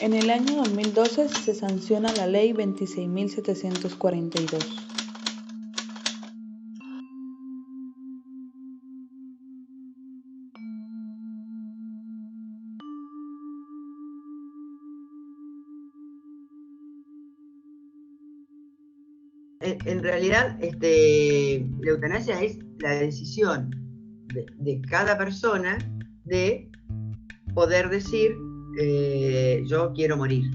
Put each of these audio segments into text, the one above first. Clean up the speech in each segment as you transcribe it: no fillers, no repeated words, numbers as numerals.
En el año 2012 se sanciona la Ley 26.742. En realidad, la eutanasia es la decisión de cada persona de poder decir yo quiero morir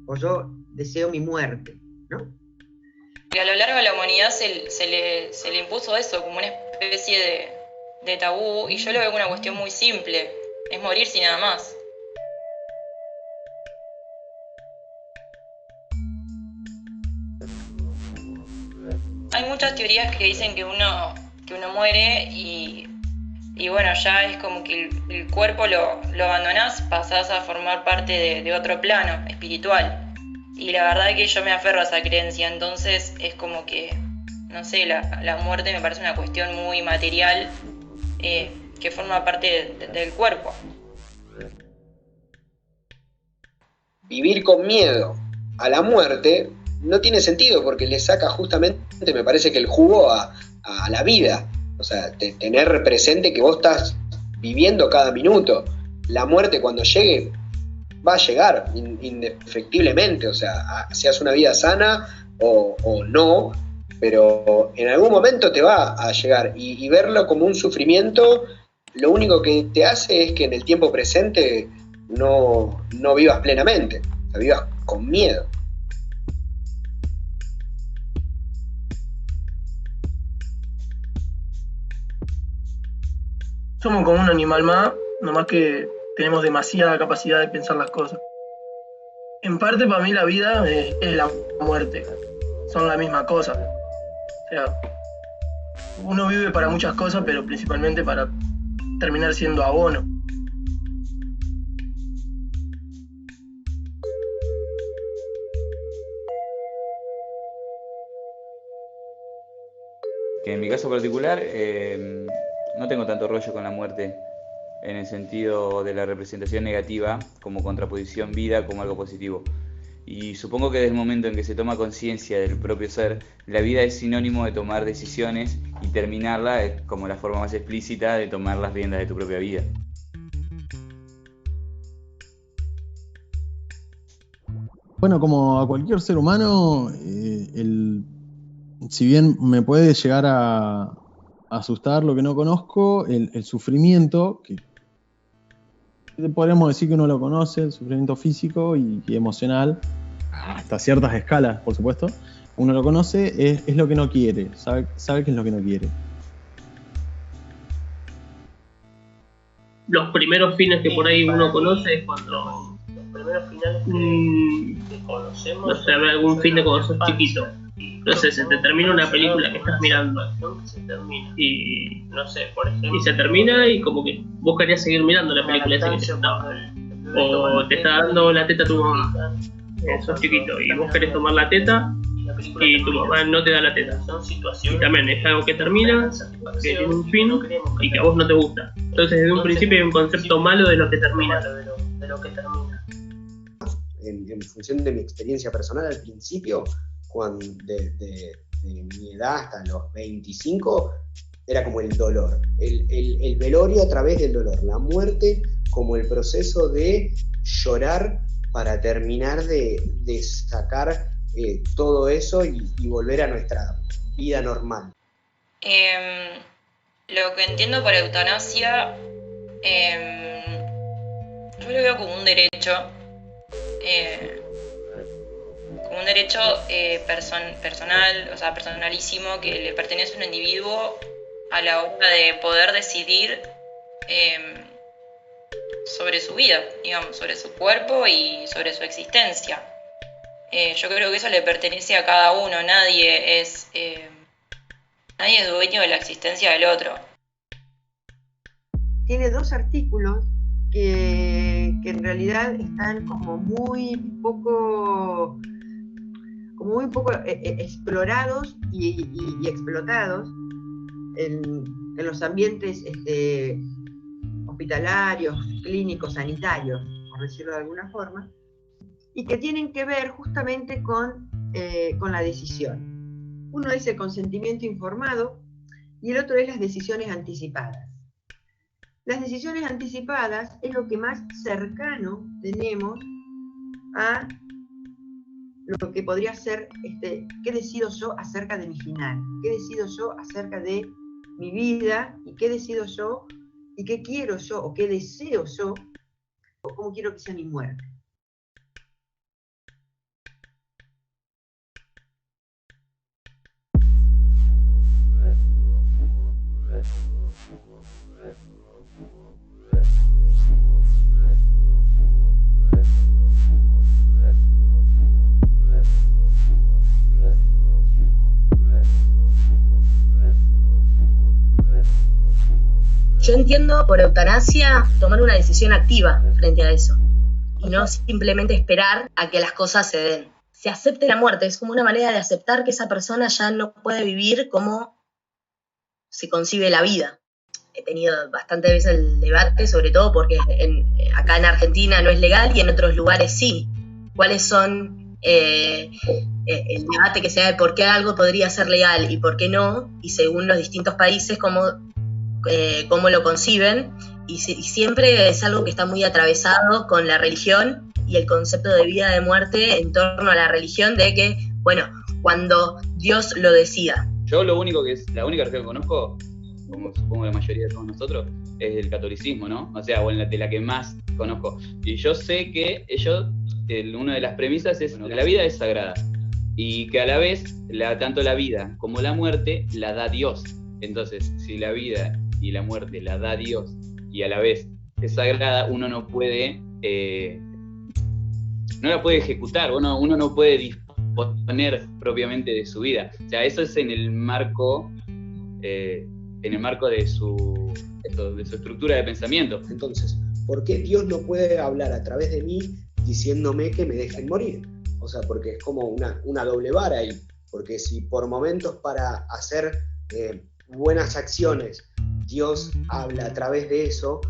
o yo deseo mi muerte, ¿no? Y a lo largo de la humanidad se le impuso eso como una especie de tabú, y yo lo veo como una cuestión muy simple, es morirse y nada más. Hay muchas teorías que dicen que uno muere y bueno, ya es como que el cuerpo lo abandonás, pasás a formar parte de otro plano espiritual. Y la verdad es que yo me aferro a esa creencia, entonces es como que, no sé, la muerte me parece una cuestión muy material que forma parte del cuerpo. Vivir con miedo a la muerte no tiene sentido porque le saca justamente, me parece que el jugo a la vida. O sea, tener presente que vos estás viviendo cada minuto. La muerte cuando llegue va a llegar indefectiblemente, o sea, seas una vida sana o no, pero en algún momento te va a llegar y verlo como un sufrimiento, lo único que te hace es que en el tiempo presente no vivas plenamente, o sea, vivas con miedo. Somos como un animal más, nomás que tenemos demasiada capacidad de pensar las cosas. En parte para mí la vida es la muerte, son la misma cosa. O sea, uno vive para muchas cosas, pero principalmente para terminar siendo abono. Que en mi caso particular no tengo tanto rollo con la muerte en el sentido de la representación negativa como contraposición vida como algo positivo. Y supongo que desde el momento en que se toma conciencia del propio ser, la vida es sinónimo de tomar decisiones y terminarla es como la forma más explícita de tomar las riendas de tu propia vida. Bueno, como a cualquier ser humano, si bien me puede llegar a asustar lo que no conozco, el sufrimiento, que podríamos decir que uno lo conoce, el sufrimiento físico y emocional, hasta ciertas escalas, por supuesto, uno lo conoce, es lo que no quiere, sabe qué es lo que no quiere. Los primeros fines que por ahí uno conoce es cuando no sé, algún fin de cuando sos chiquito. Entonces se te termina una película que estás mirando y no sé, por ejemplo, y se termina y como que vos querías seguir mirando la película esa que te estaba, o te está dando la teta tu mamá, sos chiquito y vos querés tomar la teta y tu mamá no te da la teta, y también es algo que termina, que tiene un fin y que a vos no te gusta. Entonces desde un principio hay un concepto malo de lo que termina. En función de mi experiencia personal al principio, de mi edad hasta los 25, era como el dolor, el velorio a través del dolor, la muerte como el proceso de llorar para terminar de sacar todo eso y volver a nuestra vida normal. Lo que entiendo por eutanasia, yo lo veo como un derecho, personal, o sea, personalísimo, que le pertenece a un individuo a la hora de poder decidir sobre su vida, digamos, sobre su cuerpo y sobre su existencia. Yo creo que eso le pertenece a cada uno, nadie es dueño de la existencia del otro. Tiene 2 artículos que en realidad están como muy poco explorados y explotados en los ambientes hospitalarios, clínicos, sanitarios por decirlo de alguna forma, y que tienen que ver justamente con la decisión. Uno es el consentimiento informado y el otro es las decisiones anticipadas. Las decisiones anticipadas es lo que más cercano tenemos a lo que podría ser, ¿qué decido yo acerca de mi final? ¿Qué decido yo acerca de mi vida? ¿Y qué decido yo? ¿Y qué quiero yo? ¿O qué deseo yo? ¿O cómo quiero que sea mi muerte? Yo entiendo por eutanasia tomar una decisión activa frente a eso y no simplemente esperar a que las cosas se den. Se acepte la muerte, es como una manera de aceptar que esa persona ya no puede vivir como se concibe la vida. He tenido bastantes veces el debate, sobre todo porque acá en Argentina no es legal y en otros lugares sí. ¿Cuáles son el debate que se da de por qué algo podría ser legal y por qué no? Y según los distintos países, cómo lo conciben, y siempre es algo que está muy atravesado con la religión y el concepto de vida, de muerte en torno a la religión, de que, bueno, cuando Dios lo decida. Yo la única religión que conozco, como supongo la mayoría de todos nosotros, es el catolicismo, ¿no? O sea, de la que más conozco. Y yo sé que una de las premisas es que la vida es sagrada y que a la vez, tanto la vida como la muerte la da Dios. Entonces, si la vida y la muerte la da Dios y a la vez es sagrada, uno no la puede ejecutar, uno no puede disponer propiamente de su vida. O sea, eso es en el marco de su estructura de pensamiento. Entonces, ¿por qué Dios no puede hablar a través de mí diciéndome que me dejen morir? O sea, porque es como una doble vara ahí. Porque si por momentos para hacer buenas acciones Dios habla a través de eso,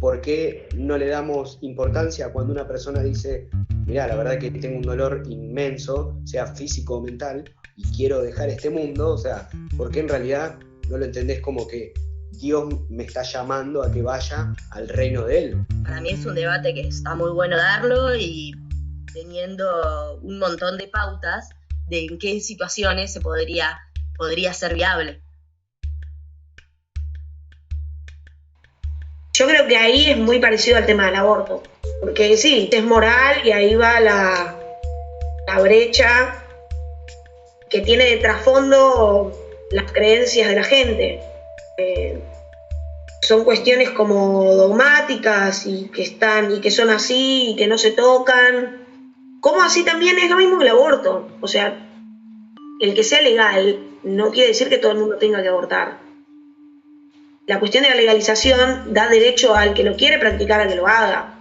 ¿por qué no le damos importancia cuando una persona dice, mirá, la verdad que tengo un dolor inmenso, sea físico o mental, y quiero dejar este mundo? O sea, ¿por qué en realidad no lo entendés como que Dios me está llamando a que vaya al reino de Él? Para mí es un debate que está muy bueno darlo, y teniendo un montón de pautas de en qué situaciones se podría ser viable. Yo creo que ahí es muy parecido al tema del aborto, porque sí, es moral y ahí va la brecha que tiene de trasfondo las creencias de la gente. Son cuestiones como dogmáticas y que son así y que no se tocan. Como así también es lo mismo que el aborto. O sea, el que sea legal no quiere decir que todo el mundo tenga que abortar. La cuestión de la legalización da derecho al que lo quiere practicar a que lo haga.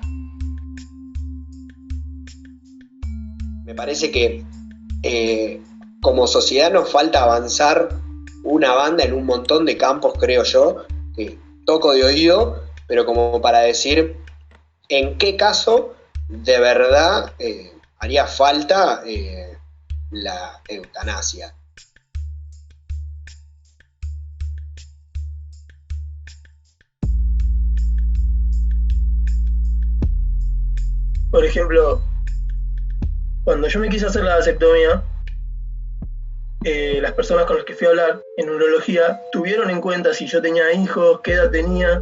Me parece que como sociedad nos falta avanzar una banda en un montón de campos, creo yo, que toco de oído, pero como para decir en qué caso de verdad haría falta la eutanasia. Por ejemplo, cuando yo me quise hacer la vasectomía, las personas con las que fui a hablar en urología tuvieron en cuenta si yo tenía hijos, qué edad tenía.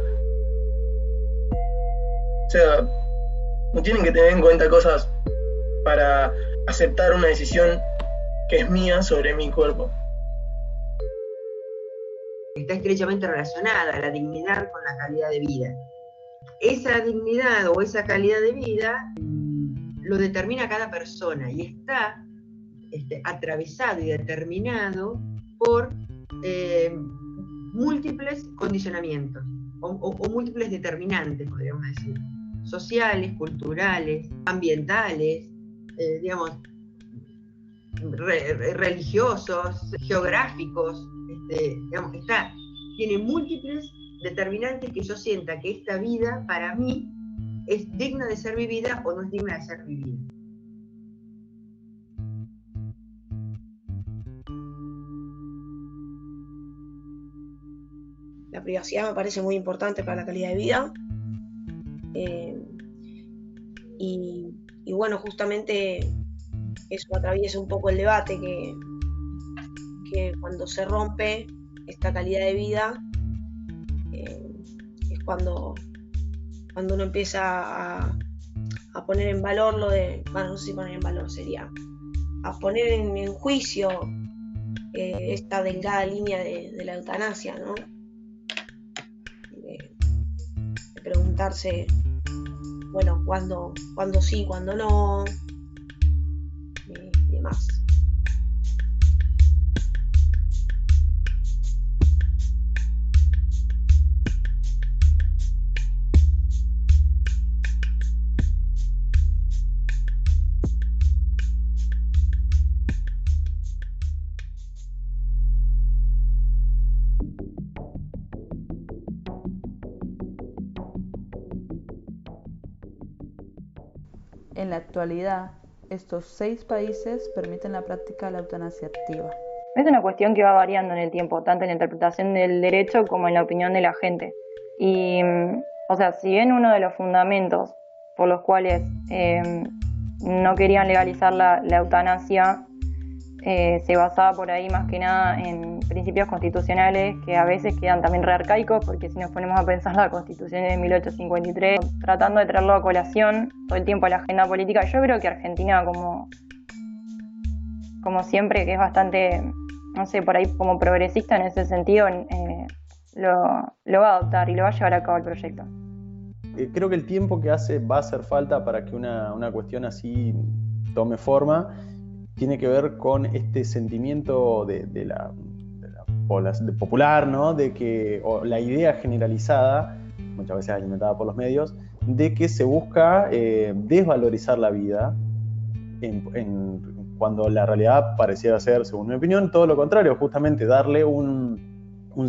O sea, no tienen que tener en cuenta cosas para aceptar una decisión que es mía sobre mi cuerpo. Está estrechamente relacionada la dignidad con la calidad de vida. Esa dignidad o esa calidad de vida lo determina cada persona y está atravesado y determinado por múltiples condicionamientos o múltiples determinantes, podríamos decir, sociales, culturales, ambientales, religiosos, geográficos, tiene múltiples determinantes que yo sienta que esta vida para mí es digna de ser vivida o no es digna de ser vivida. La privacidad me parece muy importante para la calidad de vida. Y bueno, justamente eso atraviesa un poco el debate, que cuando se rompe esta calidad de vida es cuando uno empieza a poner en valor lo de, bueno, no sé si poner en valor, sería a poner en juicio esta delgada línea de la eutanasia, ¿no? De preguntarse, bueno, cuándo sí, cuándo no, y demás. En la actualidad, estos 6 países permiten la práctica de la eutanasia activa. Es una cuestión que va variando en el tiempo, tanto en la interpretación del derecho como en la opinión de la gente. Y, o sea, si bien uno de los fundamentos por los cuales no querían legalizar la eutanasia se basaba por ahí más que nada en principios constitucionales que a veces quedan también re arcaicos, porque si nos ponemos a pensar la Constitución de 1853, tratando de traerlo a colación todo el tiempo a la agenda política, yo creo que Argentina, como siempre, que es bastante, no sé, por ahí como progresista en ese sentido, lo va a adoptar y lo va a llevar a cabo el proyecto. Creo que el tiempo que va a hacer falta para que una cuestión así tome forma tiene que ver con este sentimiento de la población popular, ¿no? De que, o la idea generalizada, muchas veces alimentada por los medios, de que se busca desvalorizar la vida cuando la realidad pareciera ser, según mi opinión, todo lo contrario, justamente darle un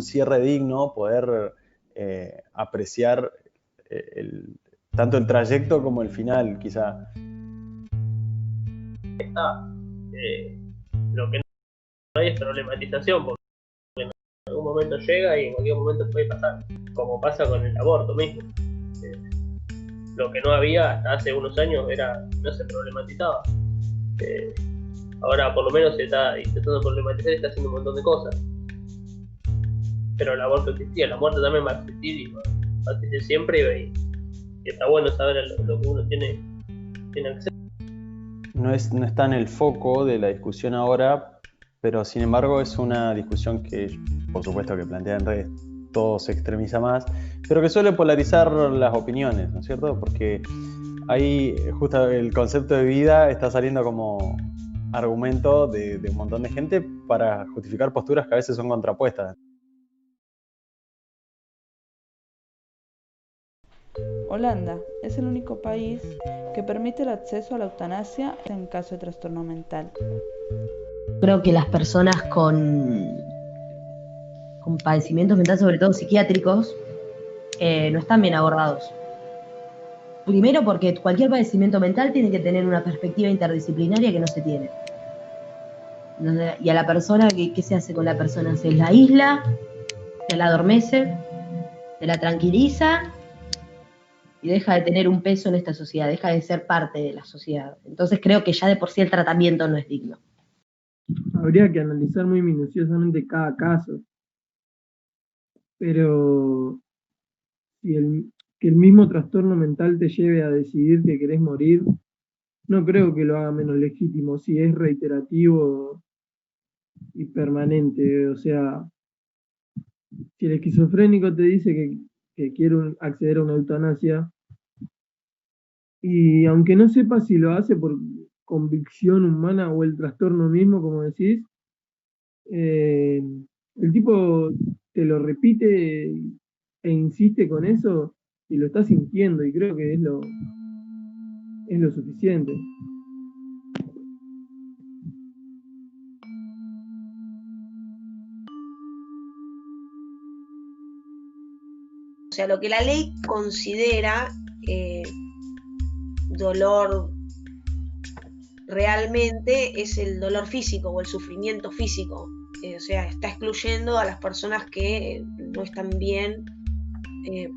cierre digno, poder apreciar tanto el trayecto como el final, quizá. Lo que no hay es problematización, porque en algún momento llega y en cualquier momento puede pasar, como pasa con el aborto mismo. Lo que no había hasta hace unos años no se problematizaba. Ahora por lo menos se está intentando problematizar y está haciendo un montón de cosas. Pero el aborto existía, la muerte también va a existir y va a existir siempre, y está bueno saber lo que uno tiene acceso. No está en el foco de la discusión ahora, pero sin embargo es una discusión que, por supuesto, que plantea en redes, todo se extremiza más, pero que suele polarizar las opiniones, ¿no es cierto? Porque ahí justo el concepto de vida está saliendo como argumento de un montón de gente para justificar posturas que a veces son contrapuestas. Holanda es el único país que permite el acceso a la eutanasia en caso de trastorno mental. Creo que las personas con padecimientos mentales, sobre todo psiquiátricos, no están bien abordados. Primero porque cualquier padecimiento mental tiene que tener una perspectiva interdisciplinaria que no se tiene. Y a la persona, ¿qué se hace con la persona? Se la aísla, se la adormece, se la tranquiliza y deja de tener un peso en esta sociedad, deja de ser parte de la sociedad. Entonces creo que ya de por sí el tratamiento no es digno. Habría que analizar muy minuciosamente cada caso, pero si que el mismo trastorno mental te lleve a decidir que querés morir, no creo que lo haga menos legítimo si es reiterativo y permanente. O sea, si el esquizofrénico te dice que quiere acceder a una eutanasia, y aunque no sepa si lo hace por convicción humana o el trastorno mismo, como decís, el tipo te lo repite e insiste con eso y lo está sintiendo, y creo que es lo suficiente. O sea, lo que la ley considera dolor realmente es el dolor físico o el sufrimiento físico. O sea, está excluyendo a las personas que no están bien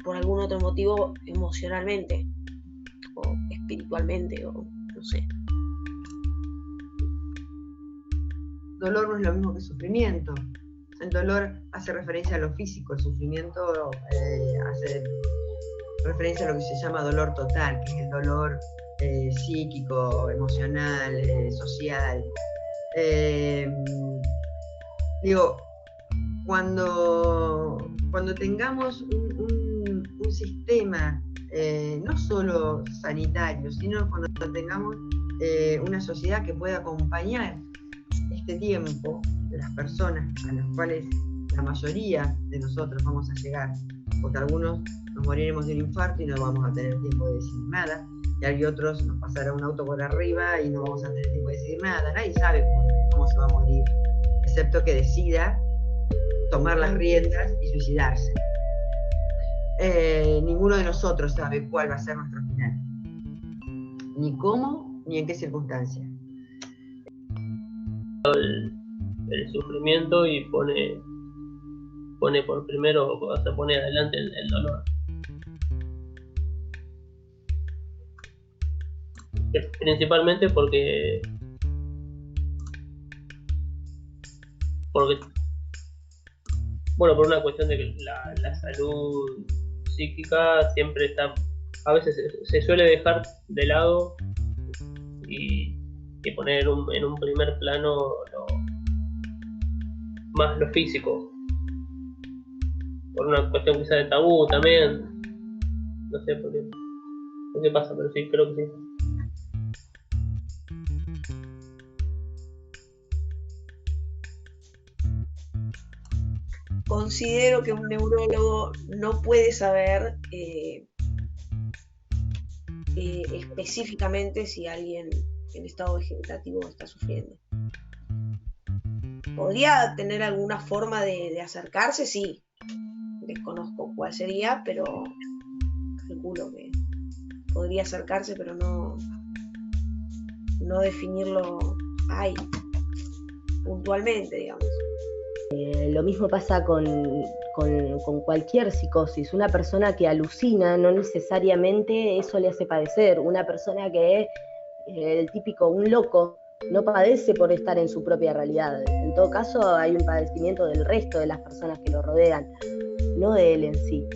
por algún otro motivo emocionalmente o espiritualmente o no sé. Dolor no es lo mismo que sufrimiento. El dolor hace referencia a lo físico, el sufrimiento hace referencia a lo que se llama dolor total, que es el dolor psíquico, emocional, social. Digo, cuando tengamos un sistema no solo sanitario, sino cuando tengamos una sociedad que pueda acompañar este tiempo de las personas a las cuales la mayoría de nosotros vamos a llegar, porque algunos nos moriremos de un infarto y no vamos a tener tiempo de decidir nada, y hay otros nos pasará un auto por arriba y no vamos a tener tiempo de decidir nada. Nadie sabe cómo se va a morir, excepto que decida tomar las riendas y suicidarse. Ninguno de nosotros sabe cuál va a ser nuestro final, ni cómo, ni en qué circunstancias. El sufrimiento y pone por primero, o sea, pone adelante el dolor. Principalmente porque bueno, por una cuestión de que la salud psíquica siempre está, a veces se suele dejar de lado y poner en un primer plano más lo físico, por una cuestión quizá de tabú también, no sé por qué pasa, pero sí, creo que sí. Considero que un neurólogo no puede saber específicamente si alguien en estado vegetativo está sufriendo. ¿Podría tener alguna forma de acercarse? Sí. Desconozco cuál sería, pero calculo que podría acercarse, pero no definirlo ahí, puntualmente, digamos. Lo mismo pasa con cualquier psicosis. Una persona que alucina no necesariamente eso le hace padecer. Una persona que es el típico, un loco, no padece por estar en su propia realidad. En todo caso hay un padecimiento del resto de las personas que lo rodean, no de él en sí.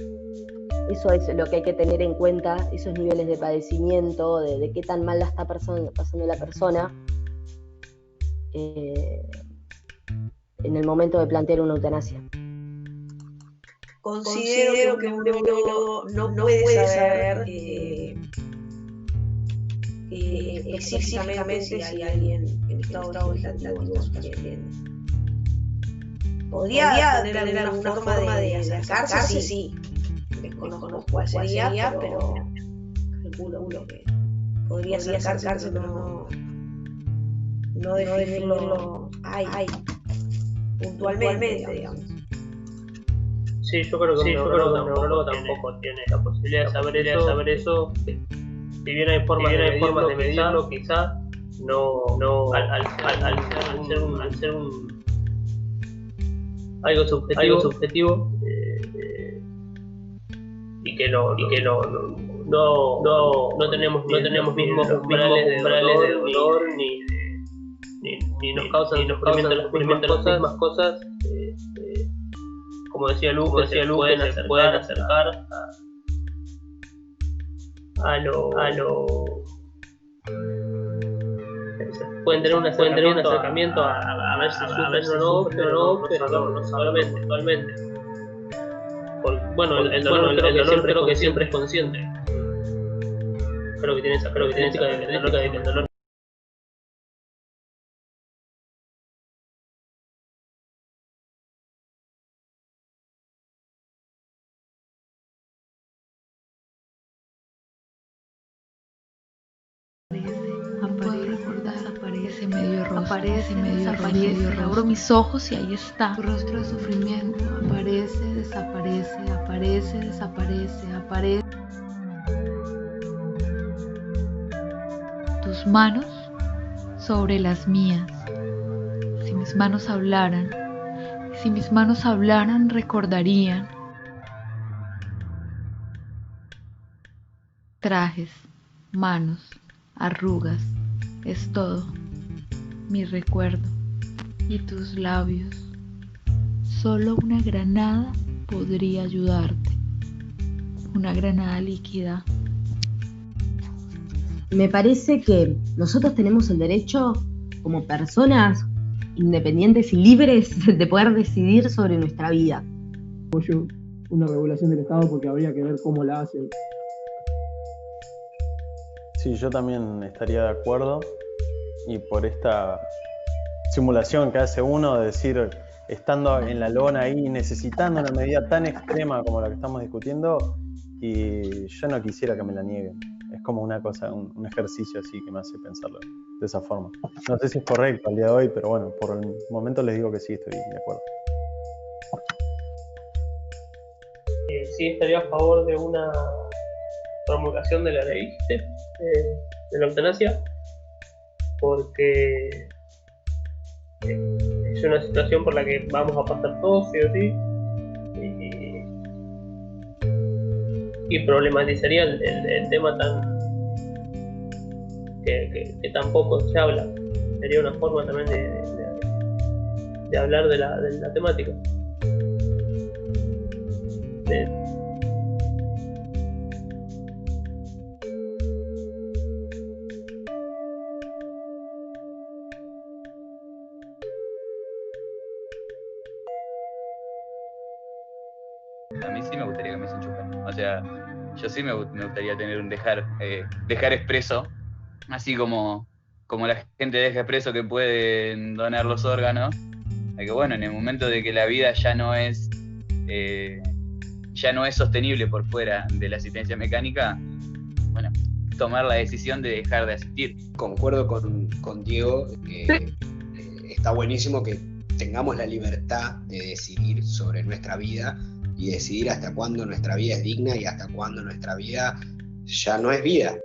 Eso es lo que hay que tener en cuenta, esos niveles de padecimiento, de qué tan mal la está pasando la persona en el momento de plantear una eutanasia. Considero que un neurólogo no puede saber específicamente si alguien en estado vegetativo está sufriendo. ¿Podría tener alguna forma de acercarse? Sí. Desconozco cuál sería, pero calculo que podría acercarse, pero no definirlo ahí, puntualmente, digamos. Sí, yo creo que un neurólogo tampoco tiene la posibilidad de saber eso. Si bien hay formas de medirlo, quizás al ser algo subjetivo y que no tenemos mismos umbrales de dolor ni nos causan las mismas cosas. Como decía Lu, pueden acercar a lo pueden tener un acercamiento a ver si sufren o no, pero no solamente actualmente. Bueno, el dolor creo que siempre es consciente. Creo que tiene esa característica de que el dolor aparece medio erróneo, abro mis ojos y ahí está. Tu rostro de sufrimiento aparece, desaparece, aparece, desaparece, aparece. tus manos sobre las mías. Si mis manos hablaran, si mis manos hablaran, recordarían. Trajes, manos, arrugas, es todo, mi recuerdo y tus labios. Solo una granada podría ayudarte, una granada líquida. Me parece que nosotros tenemos el derecho, como personas independientes y libres, de poder decidir sobre nuestra vida. Apoyo una regulación del Estado porque habría que ver cómo la hacen. Sí, yo también estaría de acuerdo, y por esta simulación que hace uno de decir, estando en la lona ahí, necesitando una medida tan extrema como la que estamos discutiendo, y yo no quisiera que me la nieguen. Es como una cosa, un ejercicio así que me hace pensarlo de esa forma. No sé si es correcto al día de hoy, pero bueno, por el momento les digo que sí, estoy de acuerdo. Sí, estaría a favor de una promulgación de la ley de la eutanasia, porque es una situación por la que vamos a pasar todos, sí o sí, y problematizaría el tema tan que tampoco se habla. Sería una forma también de hablar de la temática. A mí sí me gustaría que me se enchufen. O sea, yo sí me gustaría tener un dejar expreso, así como la gente deja expreso que pueden donar los órganos, de que bueno, en el momento de que la vida ya no es sostenible por fuera de la asistencia mecánica, bueno, tomar la decisión de dejar de asistir. Concuerdo con Diego, que está buenísimo que tengamos la libertad de decidir sobre nuestra vida y decidir hasta cuándo nuestra vida es digna y hasta cuándo nuestra vida ya no es vida.